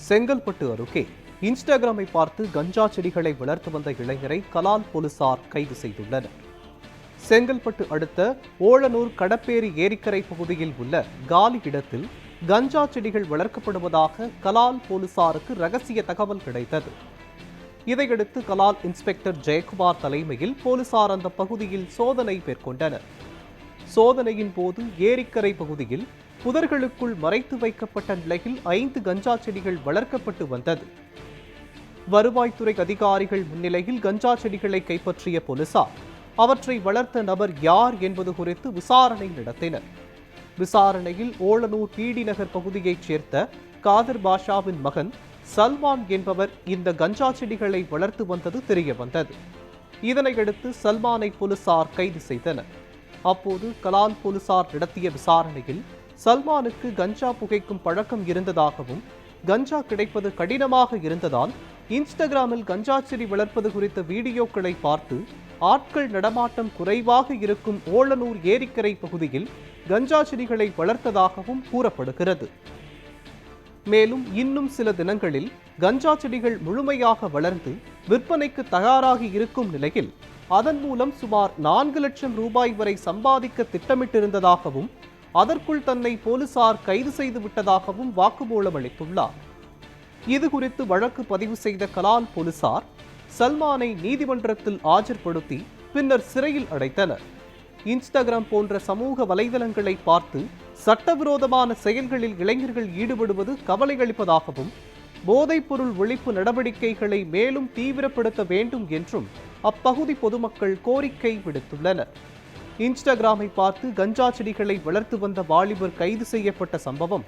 செங்கல்பட்டு அருகே இன்ஸ்டாகிராமை பார்த்து கஞ்சா செடிகளை வளர்த்து வந்த இளைஞரை கலால் போலீசார் கைது செய்துள்ளனர். செங்கல்பட்டு அடுத்த ஓளனூர் கடப்பேரி ஏரிக்கரை பகுதியில் உள்ள காலி இடத்தில் கஞ்சா செடிகள் வளர்க்கப்படுவதாக கலால் போலீசாருக்கு ரகசிய தகவல் கிடைத்தது. இதையடுத்து கலால் இன்ஸ்பெக்டர் ஜெயக்குமார் தலைமையில் போலீசார் அந்த பகுதியில் சோதனை மேற்கொண்டனர். சோதனையின் போது ஏரிக்கரை பகுதியில் புதர்களுக்குள் மறைத்து வைக்கப்பட்ட நிலையில் 5 கஞ்சா செடிகள் வளர்க்கப்பட்டு வந்தது. வருவாய்த்துறை அதிகாரிகள் முன்னிலையில் கஞ்சா செடிகளை கைப்பற்றிய போலீசார் அவற்றை வளர்த்த நபர் யார் என்பது குறித்து விசாரணை நடத்தினர். விசாரணையில் ஓளனூர் பீடி நகர் பகுதியைச் சேர்ந்த காதர் பாஷாவின் மகன் சல்மான் என்பவர் இந்த கஞ்சா செடிகளை வளர்த்து வந்தது தெரிய வந்தது. இதனையடுத்து சல்மானை போலீசார் கைது செய்தனர். அப்போது கலால் போலீசார் நடத்திய விசாரணையில் சல்மானுக்கு கஞ்சா புகைக்கும் பழக்கம் இருந்ததாகவும் கஞ்சா கிடைப்பது கடினமாக இருந்ததால் இன்ஸ்டாகிராமில் கஞ்சா செடி வளர்ப்பது குறித்த வீடியோக்களை பார்த்து ஆட்கள் நடமாட்டம் குறைவாக இருக்கும் ஓளனூர் ஏரிக்கரை பகுதியில் கஞ்சா செடிகளை வளர்த்ததாகவும் கூறப்படுகிறது. மேலும் இன்னும் சில தினங்களில் கஞ்சா செடிகள் முழுமையாக வளர்ந்து விற்பனைக்கு தயாராகி இருக்கும் நிலையில் அதன் மூலம் சுமார் 4 லட்சம் ரூபாய் வரை சம்பாதிக்க திட்டமிட்டிருந்ததாகவும் அதற்குள் தன்னை போலீசார் கைது செய்து விட்டதாகவும் வாக்குமூலம் அளித்துள்ளார். இதுகுறித்து வழக்கு பதிவு செய்த கலால் போலீசார் சல்மானை நீதிமன்றத்தில் ஆஜர்படுத்தி பின்னர் சிறையில் அடைத்தனர். இன்ஸ்டாகிராம் போன்ற சமூக வலைதளங்களை பார்த்து சட்டவிரோதமான செயல்களில் இளைஞர்கள் ஈடுபடுவது கவலை அளிப்பதாகவும் போதைப்பொருள் ஒழிப்பு நடவடிக்கைகளை மேலும் தீவிரப்படுத்த வேண்டும் என்றும் அப்பகுதி பொதுமக்கள் கோரிக்கை விடுத்துள்ளனர். இன்ஸ்டாகிராமை பார்த்து கஞ்சா செடிகளை வளர்த்து வந்த வாலிபர் கைது செய்யப்பட்ட சம்பவம்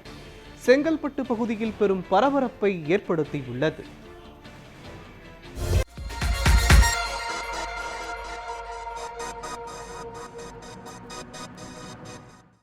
செங்கல்பட்டு பகுதியில் பெரும் பரபரப்பை ஏற்படுத்தியுள்ளது.